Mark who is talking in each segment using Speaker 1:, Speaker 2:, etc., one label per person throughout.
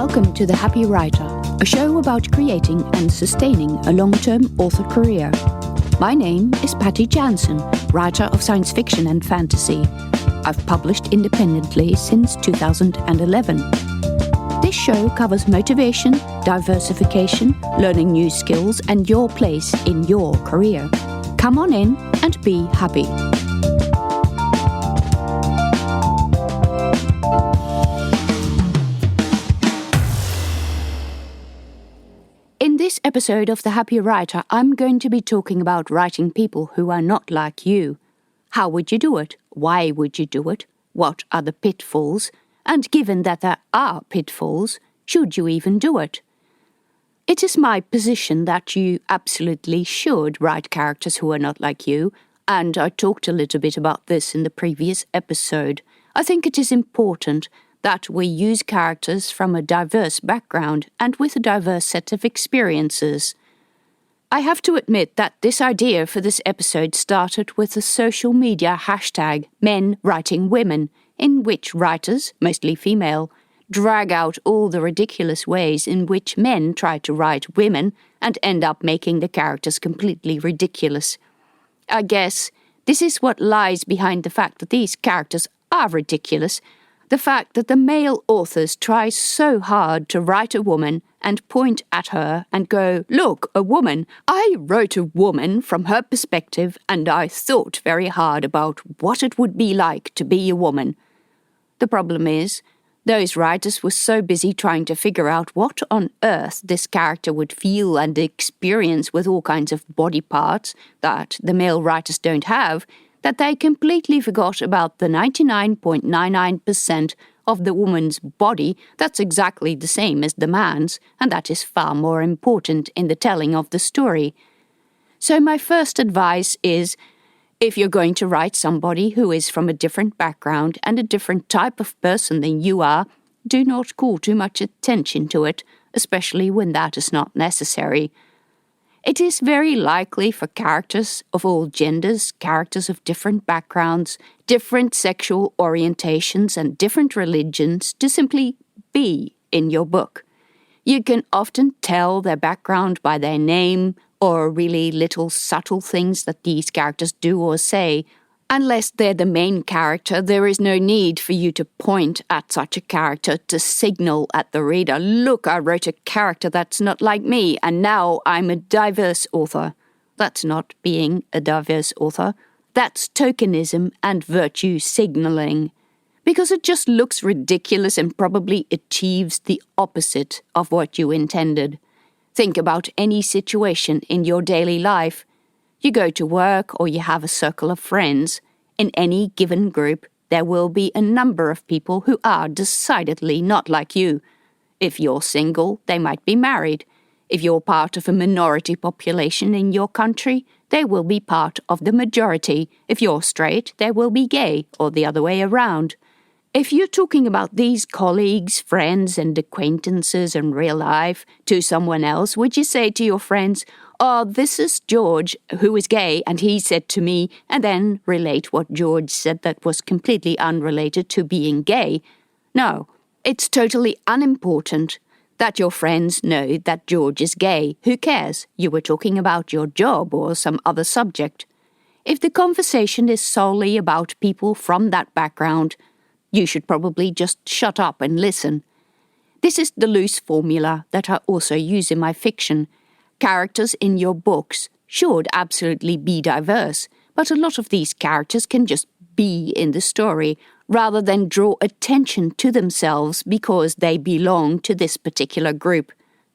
Speaker 1: Welcome to The Happy Writer, a show about creating and sustaining a long-term author career. My name is Patty Jansen, writer of science fiction and fantasy. I've published independently since 2011. This show covers motivation, diversification, learning new skills, and your place in your career. Come on in and be happy. In this episode of The Happy Writer, I'm going to be talking about writing people who are not like you. How would you do it? Why would you do it? What are the pitfalls? And given that there are pitfalls, should you even do it? It is my position that you absolutely should write characters who are not like you, and I talked a little bit about this in the previous episode. I think it is important that we use characters from a diverse background and with a diverse set of experiences. I have to admit that this idea for this episode started with the social media hashtag #MenWritingWomen, in which writers, mostly female, drag out all the ridiculous ways in which men try to write women and end up making the characters completely ridiculous. I guess this is what lies behind the fact that these characters are ridiculous. The fact that the male authors try so hard to write a woman and point at her and go, "Look, a woman. I wrote a woman from her perspective and I thought very hard about what it would be like to be a woman." The problem is, those writers were so busy trying to figure out what on earth this character would feel and experience with all kinds of body parts that the male writers don't have, that they completely forgot about the 99.99% of the woman's body that's exactly the same as the man's, and that is far more important in the telling of the story. So my first advice is, if you're going to write somebody who is from a different background and a different type of person than you are, do not call too much attention to it, especially when that is not necessary. It is very likely for characters of all genders, characters of different backgrounds, different sexual orientations, and different religions to simply be in your book. You can often tell their background by their name or really little subtle things that these characters do or say. Unless they're the main character, there is no need for you to point at such a character to signal at the reader, "Look, I wrote a character that's not like me, and now I'm a diverse author." That's not being a diverse author. That's tokenism and virtue signaling. Because it just looks ridiculous and probably achieves the opposite of what you intended. Think about any situation in your daily life. You go to work or you have a circle of friends. In any given group, there will be a number of people who are decidedly not like you. If you're single, they might be married. If you're part of a minority population in your country, they will be part of the majority. If you're straight, they will be gay, or the other way around. If you're talking about these colleagues, friends, and acquaintances in real life to someone else, would you say to your friends, "Oh, this is George, who is gay, and he said to me," and then relate what George said that was completely unrelated to being gay? No, it's totally unimportant that your friends know that George is gay. Who cares? You were talking about your job or some other subject. If the conversation is solely about people from that background, you should probably just shut up and listen. This is the loose formula that I also use in my fiction. Characters in your books should absolutely be diverse, but a lot of these characters can just be in the story rather than draw attention to themselves because they belong to this particular group.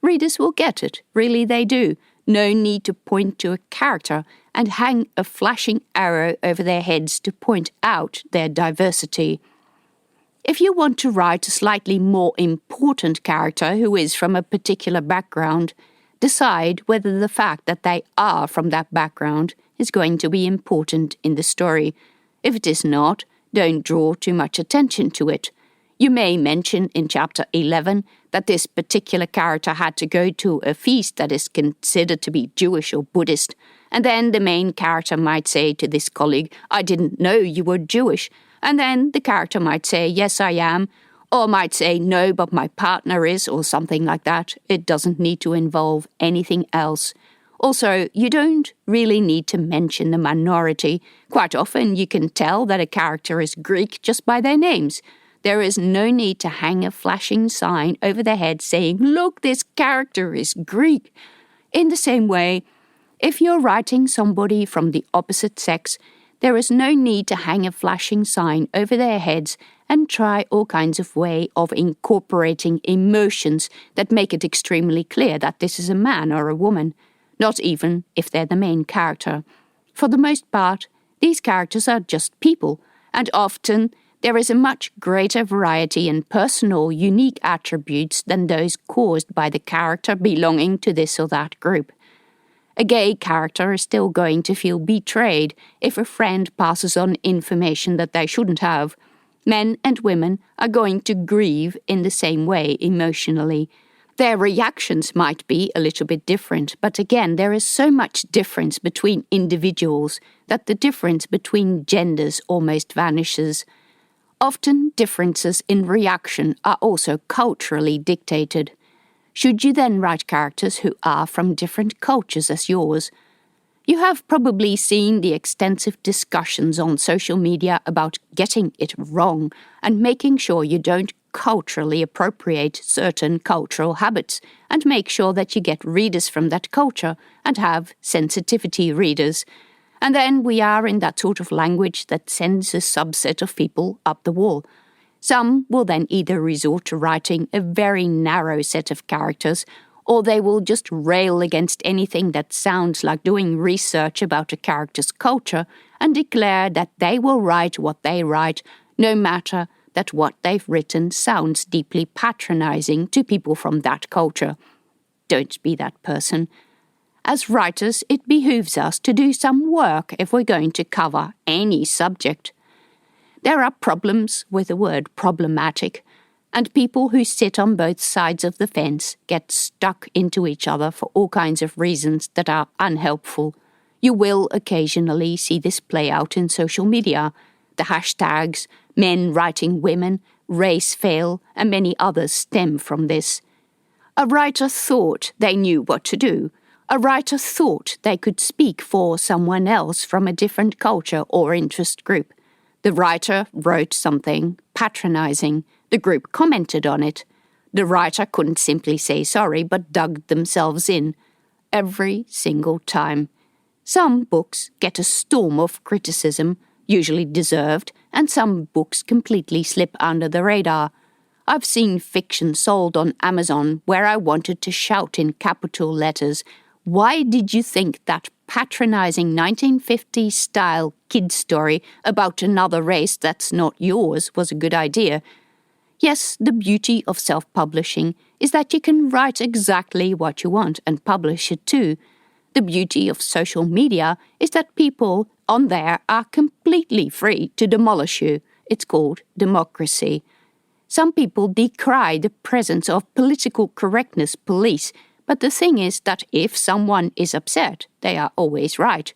Speaker 1: Readers will get it, really they do. No need to point to a character and hang a flashing arrow over their heads to point out their diversity. If you want to write a slightly more important character who is from a particular background, decide whether the fact that they are from that background is going to be important in the story. If it is not, don't draw too much attention to it. You may mention in chapter 11 that this particular character had to go to a feast that is considered to be Jewish or Buddhist, and then the main character might say to this colleague, "I didn't know you were Jewish," and then the character might say, "Yes, I am," Or might say, no, but my partner is, or something like that. It doesn't need to involve anything else. Also, you don't really need to mention the minority. Quite often you can tell that a character is Greek just by their names. There is no need to hang a flashing sign over their head saying, look, this character is Greek. In the same way, if you're writing somebody from the opposite sex, there is no need to hang a flashing sign over their heads and try all kinds of way of incorporating emotions that make it extremely clear that this is a man or a woman, not even if they're the main character. For the most part, these characters are just people, and often there is a much greater variety in personal, unique attributes than those caused by the character belonging to this or that group. A gay character is still going to feel betrayed if a friend passes on information that they shouldn't have. Men and women are going to grieve in the same way emotionally. Their reactions might be a little bit different, but again, there is so much difference between individuals that the difference between genders almost vanishes. Often, differences in reaction are also culturally dictated. Should you then write characters who are from different cultures as yours? You have probably seen the extensive discussions on social media about getting it wrong and making sure you don't culturally appropriate certain cultural habits and make sure that you get readers from that culture and have sensitivity readers. And then we are in that sort of language that sends a subset of people up the wall. Some will then either resort to writing a very narrow set of characters, or they will just rail against anything that sounds like doing research about a character's culture and declare that they will write what they write, no matter that what they've written sounds deeply patronizing to people from that culture. Don't be that person. As writers, it behooves us to do some work if we're going to cover any subject. There are problems with the word problematic, and people who sit on both sides of the fence get stuck into each other for all kinds of reasons that are unhelpful. You will occasionally see this play out in social media. The hashtags, men writing women, race fail, and many others stem from this. A writer thought they knew what to do. A writer thought they could speak for someone else from a different culture or interest group. The writer wrote something patronizing. The group commented on it. The writer couldn't simply say sorry, but dug themselves in. Every single time. Some books get a storm of criticism, usually deserved, and some books completely slip under the radar. I've seen fiction sold on Amazon where I wanted to shout in capital letters, "Why did you think that patronizing 1950s-style kid story about another race that's not yours was a good idea?" Yes, the beauty of self-publishing is that you can write exactly what you want and publish it too. The beauty of social media is that people on there are completely free to demolish you. It's called democracy. Some people decry the presence of political correctness police, but the thing is that if someone is upset, they are always right.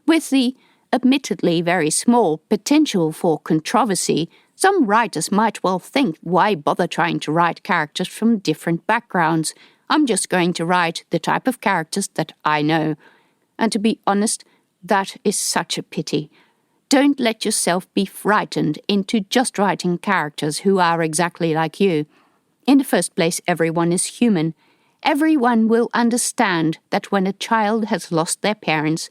Speaker 1: With the admittedly very small potential for controversy, some writers might well think, why bother trying to write characters from different backgrounds? I'm just going to write the type of characters that I know. And to be honest, that is such a pity. Don't let yourself be frightened into just writing characters who are exactly like you. In the first place, everyone is human. Everyone will understand that when a child has lost their parents,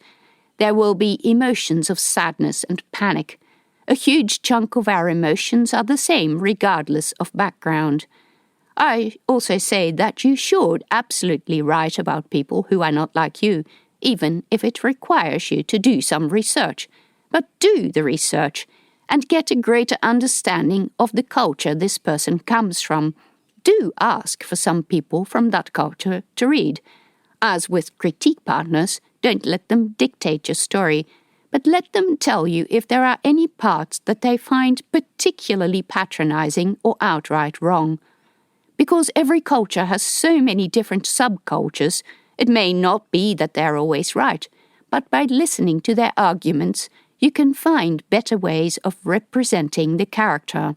Speaker 1: there will be emotions of sadness and panic. A huge chunk of our emotions are the same regardless of background. I also say that you should absolutely write about people who are not like you, even if it requires you to do some research. But do the research and get a greater understanding of the culture this person comes from. Do ask for some people from that culture to read. As with critique partners, don't let them dictate your story, but let them tell you if there are any parts that they find particularly patronizing or outright wrong. Because every culture has so many different subcultures, it may not be that they're always right, but by listening to their arguments, you can find better ways of representing the character.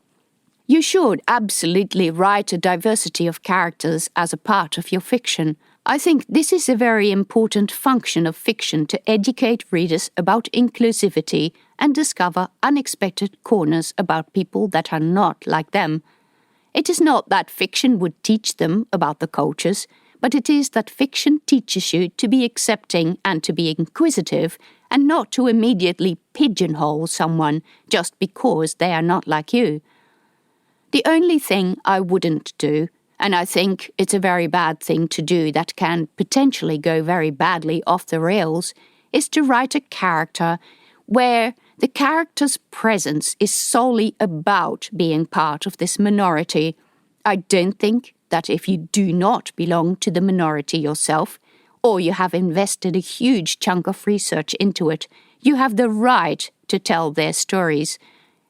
Speaker 1: You should absolutely write a diversity of characters as a part of your fiction. I think this is a very important function of fiction to educate readers about inclusivity and discover unexpected corners about people that are not like them. It is not that fiction would teach them about the cultures, but it is that fiction teaches you to be accepting and to be inquisitive and not to immediately pigeonhole someone just because they are not like you. The only thing I wouldn't do, and I think it's a very bad thing to do that can potentially go very badly off the rails, is to write a character where the character's presence is solely about being part of this minority. I don't think that if you do not belong to the minority yourself, or you have invested a huge chunk of research into it, you have the right to tell their stories.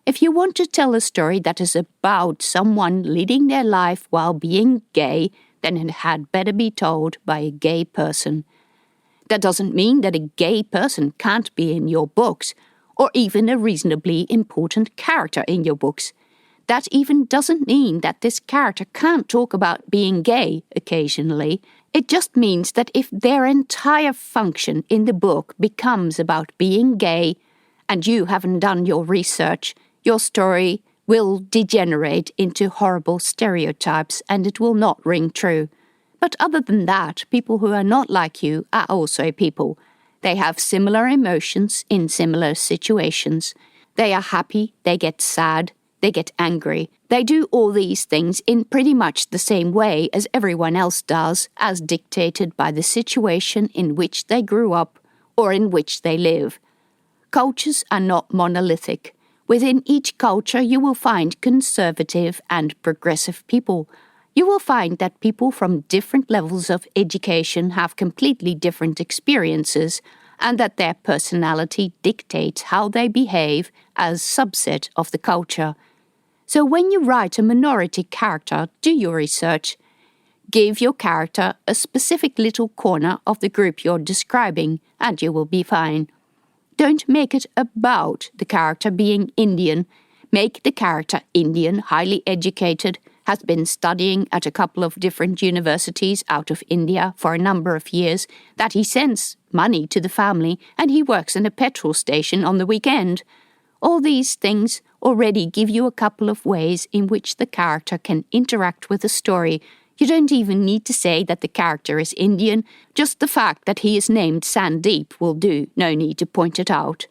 Speaker 1: If you want to tell a story that is about someone leading their life while being gay, then it had better be told by a gay person. That doesn't mean that a gay person can't be in your books, or even a reasonably important character in your books. That even doesn't mean that this character can't talk about being gay occasionally. It just means that if their entire function in the book becomes about being gay, and you haven't done your research, your story will degenerate into horrible stereotypes and it will not ring true. But other than that, people who are not like you are also people. They have similar emotions in similar situations. They are happy, they get sad, they get angry. They do all these things in pretty much the same way as everyone else does, as dictated by the situation in which they grew up or in which they live. Cultures are not monolithic. Within each culture, you will find conservative and progressive people. You will find that people from different levels of education have completely different experiences, and that their personality dictates how they behave as subset of the culture. So when you write a minority character, do your research. Give your character a specific little corner of the group you're describing, and you will be fine. Don't make it about the character being Indian. Make the character Indian, highly educated, has been studying at a couple of different universities out of India for a number of years, that he sends money to the family and he works in a petrol station on the weekend. All these things already give you a couple of ways in which the character can interact with the story. You don't even need to say that the character is Indian, just the fact that he is named Sandeep will do, no need to point it out.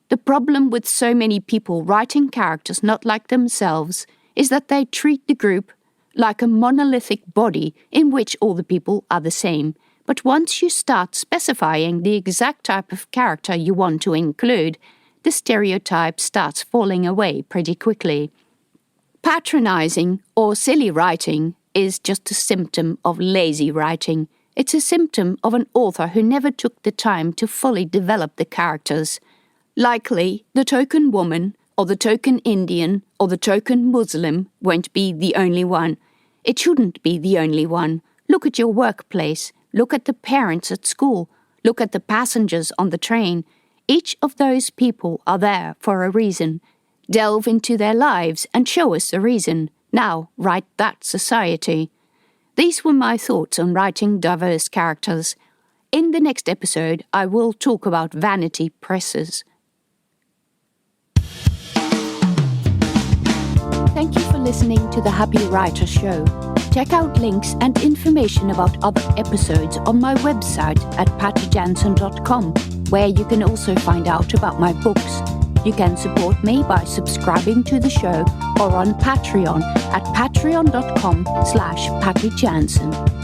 Speaker 1: The problem with so many people writing characters not like themselves is that they treat the group like a monolithic body in which all the people are the same. But once you start specifying the exact type of character you want to include, the stereotype starts falling away pretty quickly. Patronizing or silly writing is just a symptom of lazy writing. It's a symptom of an author who never took the time to fully develop the characters. Likely, the token woman, or the token Indian, or the token Muslim won't be the only one. It shouldn't be the only one. Look at your workplace. Look at the parents at school. Look at the passengers on the train. Each of those people are there for a reason. Delve into their lives and show us the reason. Now, write that society. These were my thoughts on writing diverse characters. In the next episode, I will talk about vanity presses. Thank you for listening to the Happy Writer Show. Check out links and information about other episodes on my website at pattyjansen.com, where you can also find out about my books. You can support me by subscribing to the show or on Patreon at patreon.com/pattyjansen.